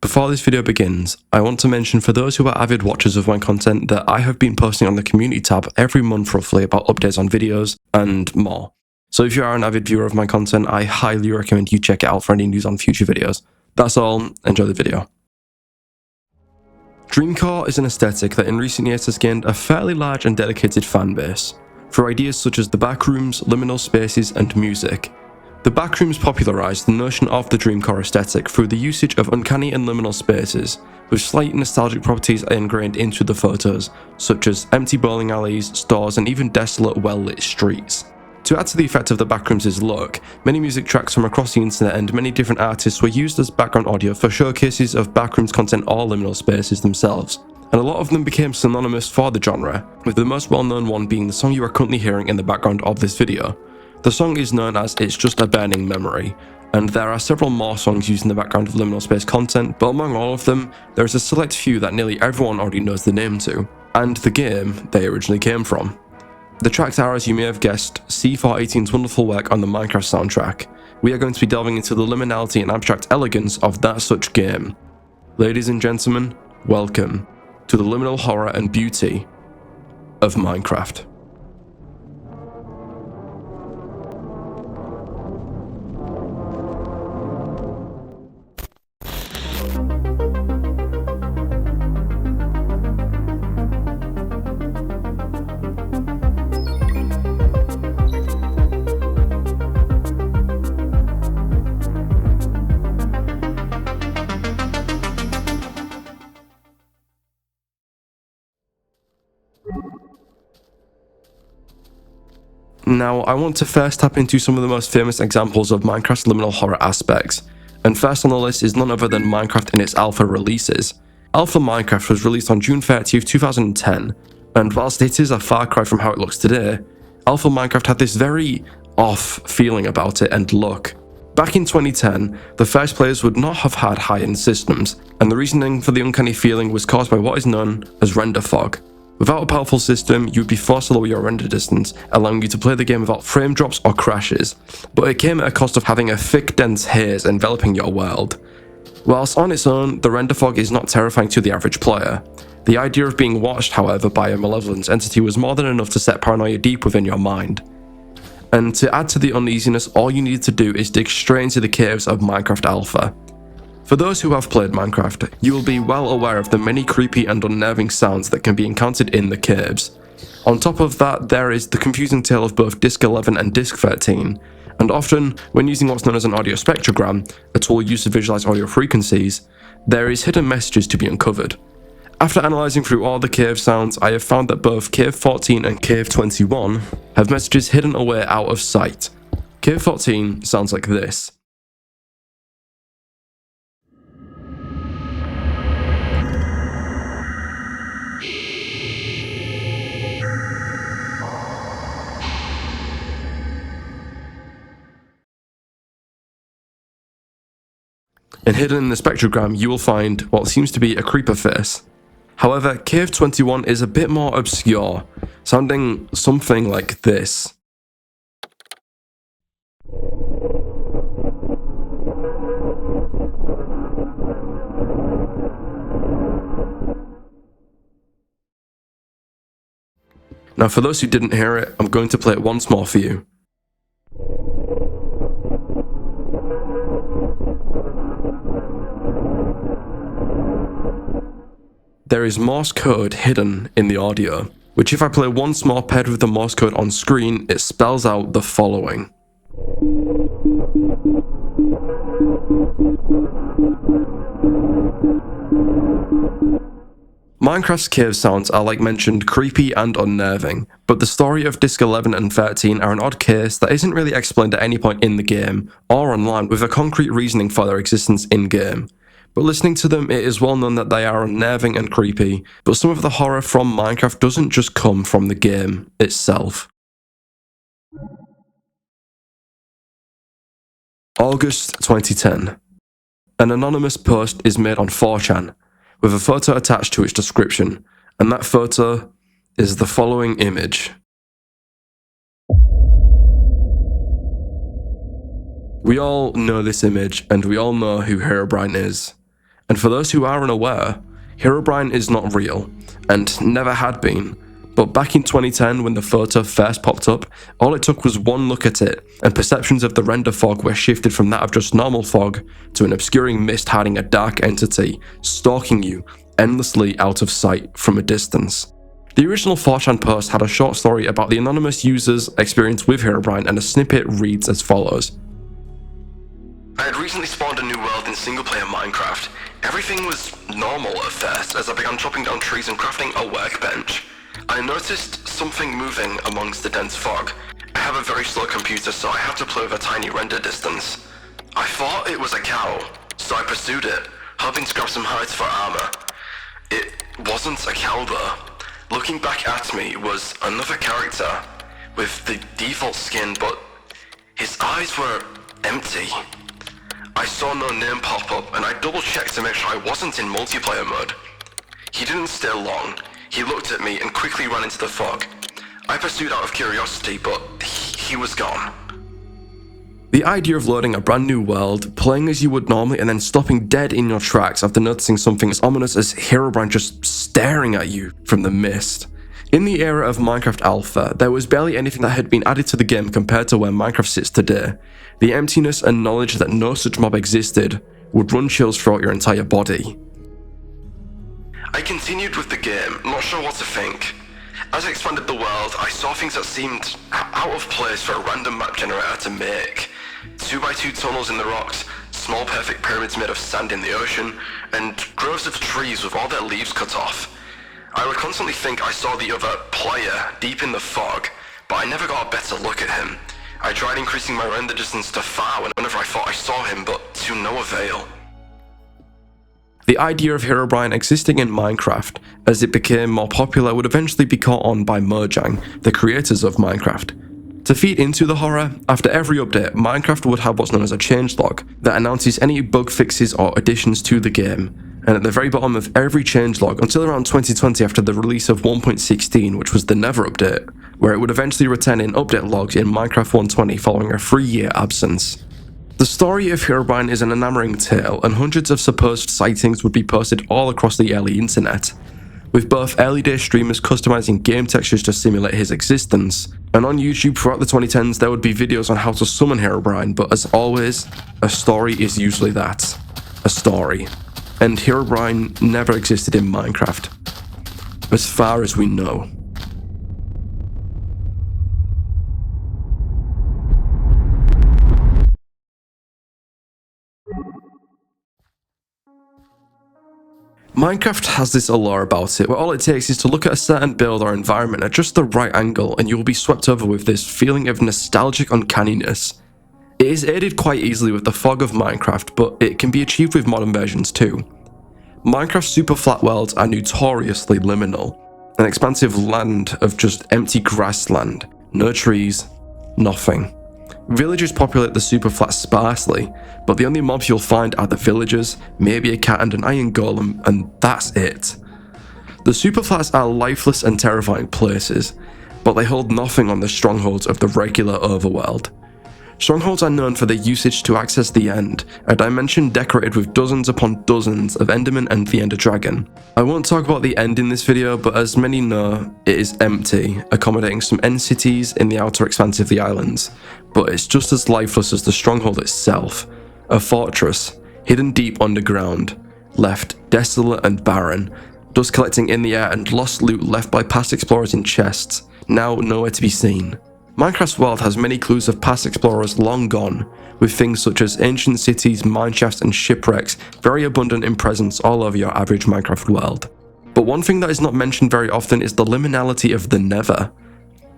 Before this video begins, I want to mention for those who are avid watchers of my content that I have been posting on the community tab every month roughly about updates on videos and more. So if you are an avid viewer of my content, I highly recommend you check it out for any news on future videos. That's all, enjoy the video. Dreamcore is an aesthetic that in recent years has gained a fairly large and dedicated fan base, for ideas such as the backrooms, liminal spaces and music. The backrooms popularised the notion of the Dreamcore aesthetic through the usage of uncanny and liminal spaces, with slight nostalgic properties ingrained into the photos, such as empty bowling alleys, stores and even desolate well-lit streets. To add to the effect of the backrooms' look, many music tracks from across the internet and many different artists were used as background audio for showcases of backrooms content or liminal spaces themselves, and a lot of them became synonymous for the genre, with the most well-known one being the song you are currently hearing in the background of this video. The song is known as It's Just a Burning Memory, and there are several more songs used in the background of liminal space content, but among all of them, there is a select few that nearly everyone already knows the name to, and the game they originally came from. The tracks are, as you may have guessed, C418's wonderful work on the Minecraft soundtrack. We are going to be delving into the liminality and abstract elegance of that such game. Ladies and gentlemen, welcome to the liminal horror and beauty of Minecraft. Now, I want to first tap into some of the most famous examples of Minecraft's liminal horror aspects, and first on the list is none other than Minecraft in its alpha releases. Alpha Minecraft was released on June 30th, 2010, and whilst it is a far cry from how it looks today, Alpha Minecraft had this very off feeling about it and look. Back in 2010, the first players would not have had high-end systems, and the reasoning for the uncanny feeling was caused by what is known as render fog. Without a powerful system, you would be forced to lower your render distance, allowing you to play the game without frame drops or crashes, but it came at a cost of having a thick, dense haze enveloping your world. Whilst on its own, the render fog is not terrifying to the average player. The idea of being watched, however, by a malevolent entity was more than enough to set paranoia deep within your mind. And to add to the uneasiness, all you needed to do is dig straight into the caves of Minecraft Alpha. For those who have played Minecraft, you will be well aware of the many creepy and unnerving sounds that can be encountered in the caves. On top of that, there is the confusing tale of both Disk 11 and Disk 13, and often, when using what's known as an audio spectrogram, a tool used to visualize audio frequencies, there is hidden messages to be uncovered. After analysing through all the cave sounds, I have found that both Cave 14 and Cave 21 have messages hidden away out of sight. Cave 14 sounds like this. And hidden in the spectrogram, you will find what seems to be a creeper face. However, Cave 21 is a bit more obscure, sounding something like this. Now, for those who didn't hear it, I'm going to play it once more for you. There is Morse code hidden in the audio, which if I play once more paired with the Morse code on screen, it spells out the following. Minecraft's cave sounds are, like mentioned, creepy and unnerving, but the story of Disk 11 and 13 are an odd case that isn't really explained at any point in the game, or online with a concrete reasoning for their existence in-game. But listening to them, it is well known that they are unnerving and creepy, but some of the horror from Minecraft doesn't just come from the game itself. August 2010. An anonymous post is made on 4chan, with a photo attached to its description, and that photo is the following image. We all know this image, and we all know who Herobrine is. And for those who are unaware, Herobrine is not real, and never had been. But back in 2010, when the photo first popped up, all it took was one look at it, and perceptions of the render fog were shifted from that of just normal fog to an obscuring mist hiding a dark entity, stalking you endlessly out of sight from a distance. The original 4chan post had a short story about the anonymous user's experience with Herobrine, and a snippet reads as follows. I had recently spawned a new world in single-player Minecraft. Everything was normal at first as I began chopping down trees and crafting a workbench. I noticed something moving amongst the dense fog. I have a very slow computer, so I have to play with a tiny render distance. I thought it was a cow, so I pursued it, hoping to grab some hides for armor. It wasn't a cow though. Looking back at me was another character with the default skin, but his eyes were empty. I saw no name pop up, and I double checked to make sure I wasn't in multiplayer mode. He didn't stay long. He looked at me and quickly ran into the fog. I pursued out of curiosity, but he was gone. The idea of loading a brand new world, playing as you would normally, and then stopping dead in your tracks after noticing something as ominous as Herobrine just staring at you from the mist. In the era of Minecraft Alpha, there was barely anything that had been added to the game compared to where Minecraft sits today. The emptiness and knowledge that no such mob existed would run chills throughout your entire body. I continued with the game, not sure what to think. As I expanded the world, I saw things that seemed out of place for a random map generator to make. 2x2 tunnels in the rocks, small perfect pyramids made of sand in the ocean, and groves of trees with all their leaves cut off. I would constantly think I saw the other player deep in the fog, but I never got a better look at him. I tried increasing my render distance to far whenever I thought I saw him, but to no avail. The idea of Herobrine existing in Minecraft, as it became more popular, would eventually be caught on by Mojang, the creators of Minecraft. To feed into the horror, after every update, Minecraft would have what's known as a changelog that announces any bug fixes or additions to the game, and at the very bottom of every changelog until around 2020 after the release of 1.16, which was the Never update, where it would eventually return in update logs in Minecraft 1.20 following a 3-year absence. The story of Herobrine is an enamoring tale, and hundreds of supposed sightings would be posted all across the early internet, with both early day streamers customizing game textures to simulate his existence, and on YouTube throughout the 2010s there would be videos on how to summon Herobrine, but as always, a story is usually that, a story. And Herobrine never existed in Minecraft, as far as we know. Minecraft has this allure about it, where all it takes is to look at a certain build or environment at just the right angle and you will be swept over with this feeling of nostalgic uncanniness. It is aided quite easily with the fog of Minecraft, but it can be achieved with modern versions too. Minecraft's super flat worlds are notoriously liminal, an expansive land of just empty grassland, no trees, nothing. Villagers populate the super flat sparsely, but the only mobs you'll find are the villagers, maybe a cat and an iron golem, and that's it. The super flats are lifeless and terrifying places, but they hold nothing on the strongholds of the regular overworld. Strongholds are known for their usage to access the End, a dimension decorated with dozens upon dozens of Endermen and the Ender Dragon. I won't talk about the End in this video, but as many know, it is empty, accommodating some End cities in the outer expanse of the islands, but it's just as lifeless as the stronghold itself, a fortress, hidden deep underground, left desolate and barren, dust collecting in the air and lost loot left by past explorers in chests, now nowhere to be seen. Minecraft's world has many clues of past explorers long gone, with things such as ancient cities, mineshafts and shipwrecks very abundant in presence all over your average Minecraft world. But one thing that is not mentioned very often is the liminality of the Nether.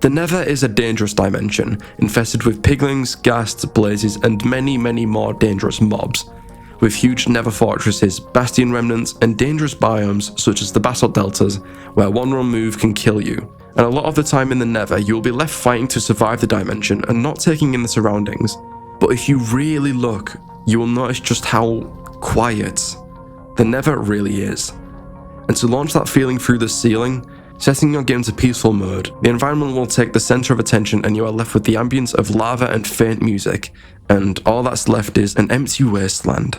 The Nether is a dangerous dimension, infested with piglins, ghasts, blazes and many more dangerous mobs, with huge Nether fortresses, bastion remnants and dangerous biomes such as the basalt deltas, where one wrong move can kill you. And a lot of the time in the Nether, you will be left fighting to survive the dimension and not taking in the surroundings. But if you really look, you will notice just how quiet the Nether really is. And to launch that feeling through the ceiling, setting your game to peaceful mode, the environment will take the center of attention and you are left with the ambience of lava and faint music, and all that's left is an empty wasteland.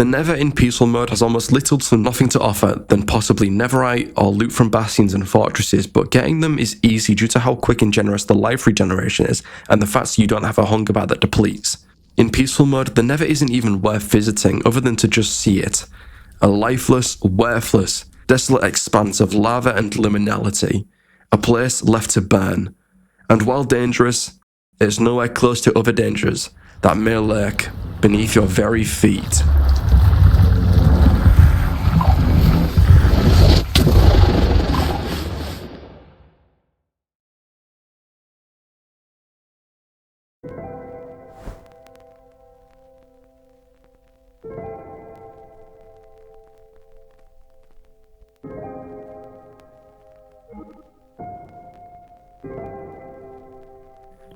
Nether in peaceful mode has almost little to nothing to offer than possibly netherite or loot from bastions and fortresses, but getting them is easy due to how quick and generous the life regeneration is and the fact you don't have a hunger bar that depletes. In peaceful mode, the Nether isn't even worth visiting other than to just see it. A lifeless, worthless, desolate expanse of lava and liminality. A place left to burn. And while dangerous, it's nowhere close to other dangers that may lurk beneath your very feet.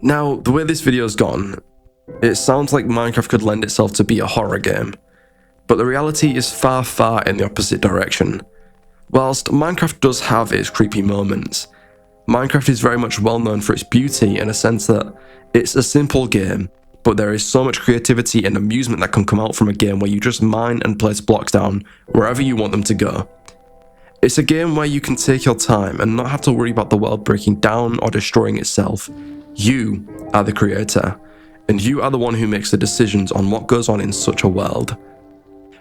Now, the way this video's gone, it sounds like Minecraft could lend itself to be a horror game, but the reality is far, far in the opposite direction. Whilst Minecraft does have its creepy moments, Minecraft is very much well known for its beauty in a sense that it's a simple game, but there is so much creativity and amusement that can come out from a game where you just mine and place blocks down wherever you want them to go. It's a game where you can take your time and not have to worry about the world breaking down or destroying itself. You are the creator, and you are the one who makes the decisions on what goes on in such a world.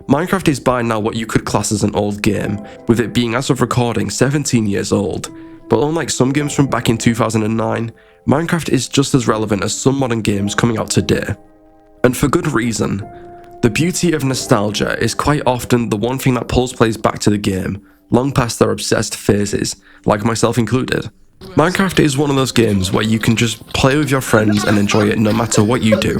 Minecraft is by now what you could class as an old game, with it being as of recording 17 years old, but unlike some games from back in 2009, Minecraft is just as relevant as some modern games coming out today. And for good reason. The beauty of nostalgia is quite often the one thing that pulls players back to the game, long past their obsessed phases, like myself included. Minecraft is one of those games where you can just play with your friends and enjoy it no matter what you do.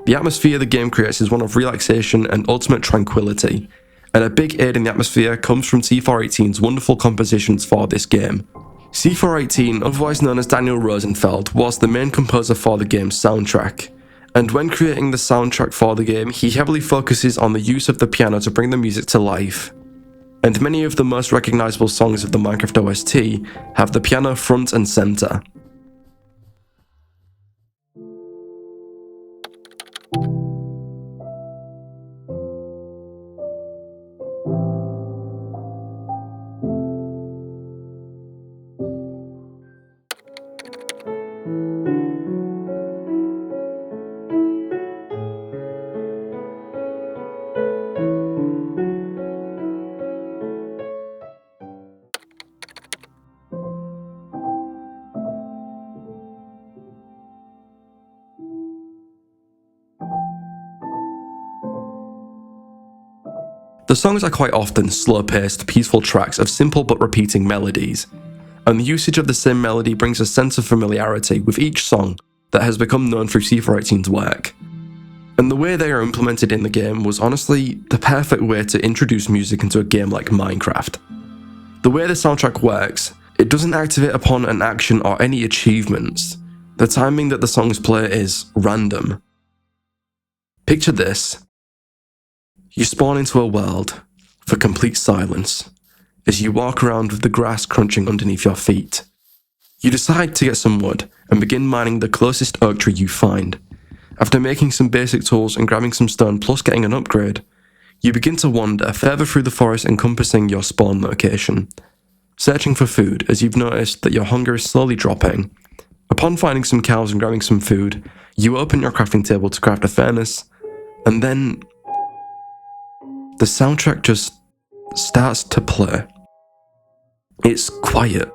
The atmosphere the game creates is one of relaxation and ultimate tranquility, and a big aid in the atmosphere comes from C418's wonderful compositions for this game. C418, otherwise known as Daniel Rosenfeld, was the main composer for the game's soundtrack, and when creating the soundtrack for the game, he heavily focuses on the use of the piano to bring the music to life. And many of the most recognizable songs of the Minecraft OST have the piano front and center. The songs are quite often slow-paced, peaceful tracks of simple but repeating melodies, and the usage of the same melody brings a sense of familiarity with each song that has become known through C418's work. And the way they are implemented in the game was honestly the perfect way to introduce music into a game like Minecraft. The way the soundtrack works, it doesn't activate upon an action or any achievements. The timing that the songs play is random. Picture this. You spawn into a world for complete silence as you walk around with the grass crunching underneath your feet. You decide to get some wood and begin mining the closest oak tree you find. After making some basic tools and grabbing some stone plus getting an upgrade, you begin to wander further through the forest encompassing your spawn location, searching for food as you've noticed that your hunger is slowly dropping. Upon finding some cows and grabbing some food, you open your crafting table to craft a furnace, and then the soundtrack just starts to play. It's quiet,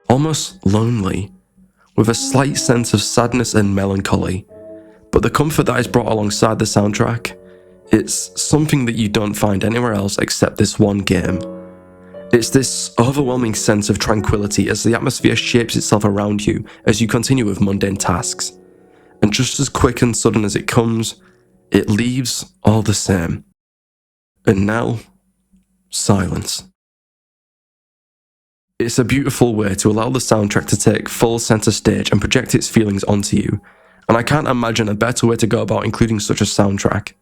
almost lonely, with a slight sense of sadness and melancholy, but the comfort that is brought alongside the soundtrack, it's something that you don't find anywhere else except this one game. It's this overwhelming sense of tranquility as the atmosphere shapes itself around you as you continue with mundane tasks, and just as quick and sudden as it comes, it leaves all the same. And now, silence. It's a beautiful way to allow the soundtrack to take full center stage and project its feelings onto you, and I can't imagine a better way to go about including such a soundtrack.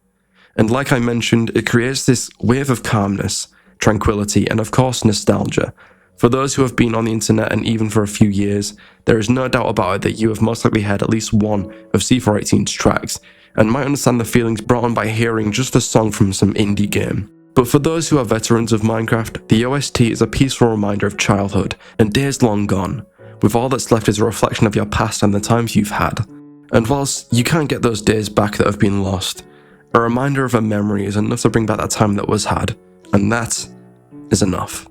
And like I mentioned, it creates this wave of calmness, tranquility, and of course nostalgia. For those who have been on the internet and even for a few years, there is no doubt about it that you have most likely heard at least one of C418's tracks, and might understand the feelings brought on by hearing just a song from some indie game. But for those who are veterans of Minecraft, the OST is a peaceful reminder of childhood and days long gone, with all that's left is a reflection of your past and the times you've had. And whilst you can't get those days back that have been lost, a reminder of a memory is enough to bring back that time that was had, and that is enough.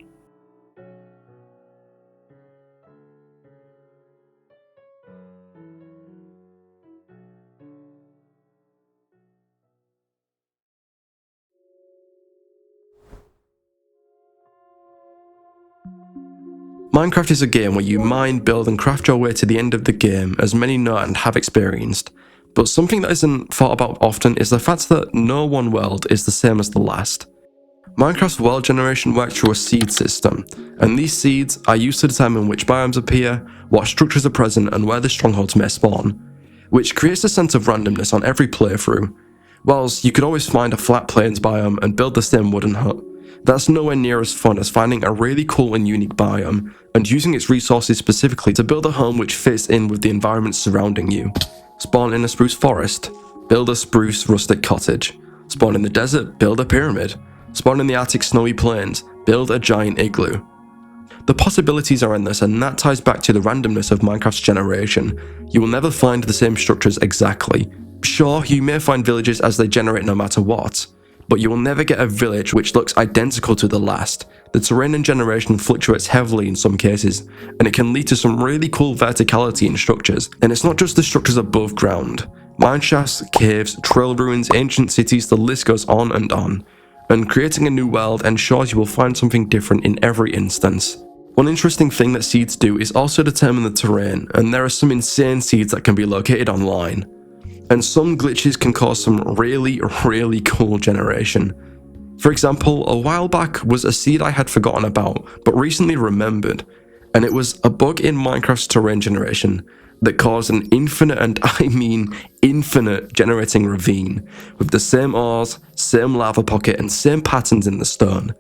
Minecraft is a game where you mine, build and craft your way to the end of the game, as many know and have experienced. But something that isn't thought about often is the fact that no one world is the same as the last. Minecraft's world generation works through a seed system, and these seeds are used to determine which biomes appear, what structures are present and where the strongholds may spawn, which creates a sense of randomness on every playthrough. Whilst you could always find a flat plains biome and build the same wooden hut, that's nowhere near as fun as finding a really cool and unique biome and using its resources specifically to build a home which fits in with the environment surrounding you. Spawn in a spruce forest, build a spruce rustic cottage. Spawn in the desert, build a pyramid. Spawn in the Arctic snowy plains, build a giant igloo. The possibilities are endless, and that ties back to the randomness of Minecraft's generation. You will never find the same structures exactly. Sure, you may find villages as they generate no matter what, but you will never get a village which looks identical to the last. The terrain and generation fluctuates heavily in some cases, and it can lead to some really cool verticality in structures. And it's not just the structures above ground. Mineshafts, caves, trail ruins, ancient cities, the list goes on. And creating a new world ensures you will find something different in every instance. One interesting thing that seeds do is also determine the terrain, and there are some insane seeds that can be located online. And some glitches can cause some really cool generation. For example, a while back was a seed I had forgotten about, but recently remembered, and it was a bug in Minecraft's terrain generation that caused an infinite, and I mean infinite, generating ravine, with the same ores, same lava pocket, and same patterns in the stone.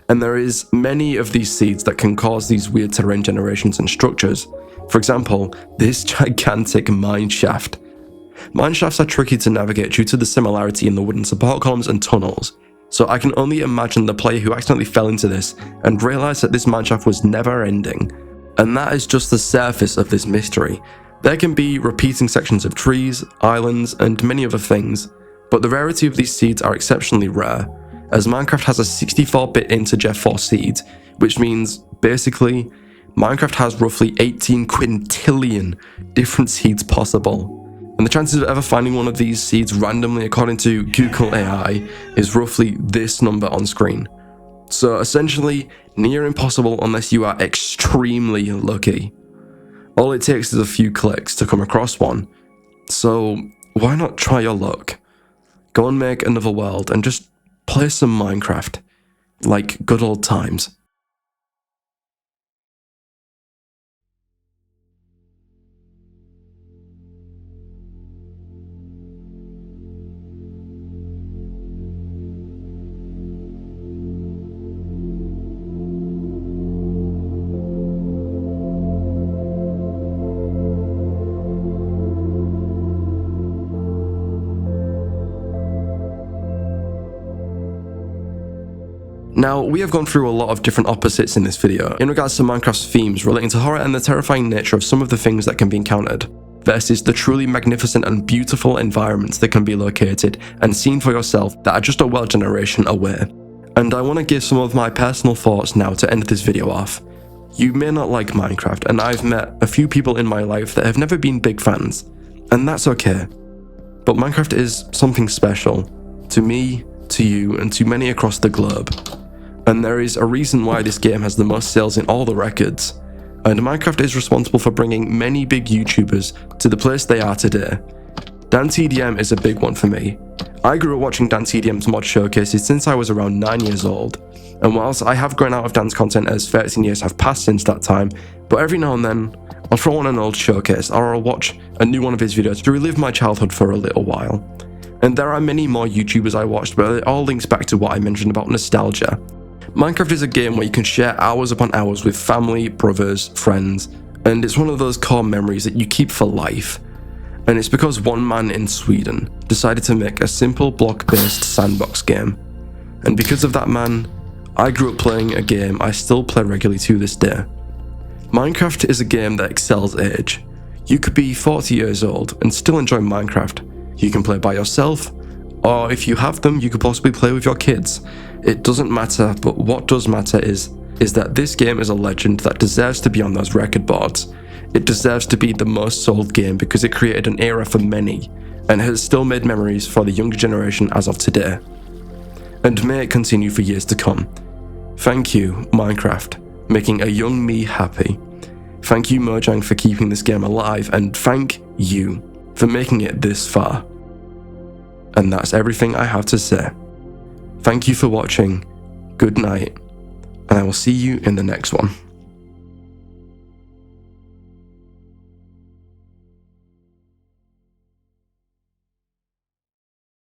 And there is many of these seeds that can cause these weird terrain generations and structures. For example, this gigantic mine shaft. Mine shafts are tricky to navigate due to the similarity in the wooden support columns and tunnels, so I can only imagine the player who accidentally fell into this and realised that this mineshaft was never ending. And that is just the surface of this mystery. There can be repeating sections of trees, islands, and many other things, but the rarity of these seeds are exceptionally rare, as Minecraft has a 64-bit integer for seeds, which means, basically, Minecraft has roughly 18 quintillion different seeds possible. And the chances of ever finding one of these seeds randomly according to Google AI is roughly this number on screen. So essentially, near impossible unless you are extremely lucky. All it takes is a few clicks to come across one. So why not try your luck? Go and make another world and just play some Minecraft, like good old times. Now, we have gone through a lot of different opposites in this video in regards to Minecraft's themes relating to horror and the terrifying nature of some of the things that can be encountered, versus the truly magnificent and beautiful environments that can be located and seen for yourself that are just a world generation away. And I want to give some of my personal thoughts now to end this video off. You may not like Minecraft, and I've met a few people in my life that have never been big fans, and that's okay. But Minecraft is something special to me, to you, and to many across the globe. And there is a reason why this game has the most sales in all the records. And Minecraft is responsible for bringing many big YouTubers to the place they are today. DanTDM is a big one for me. I grew up watching DanTDM's mod showcases since I was around 9 years old. And whilst I have grown out of dance content as 13 years have passed since that time, but every now and then, I'll throw on an old showcase or I'll watch a new one of his videos to relive my childhood for a little while. And there are many more YouTubers I watched, but it all links back to what I mentioned about nostalgia. Minecraft is a game where you can share hours upon hours with family, brothers, friends, and it's one of those core memories that you keep for life. And it's because one man in Sweden decided to make a simple block-based sandbox game. And because of that man, I grew up playing a game I still play regularly to this day. Minecraft is a game that excels age. You could be 40 years old and still enjoy Minecraft. You can play by yourself, or if you have them, you could possibly play with your kids. It doesn't matter, but what does matter is that this game is a legend that deserves to be on those record boards. It deserves to be the most sold game because it created an era for many, and has still made memories for the younger generation as of today. And may it continue for years to come. Thank you, Minecraft, making a young me happy. Thank you, Mojang, for keeping this game alive, and thank you for making it this far. And that's everything I have to say. Thank you for watching, good night, and I will see you in the next one.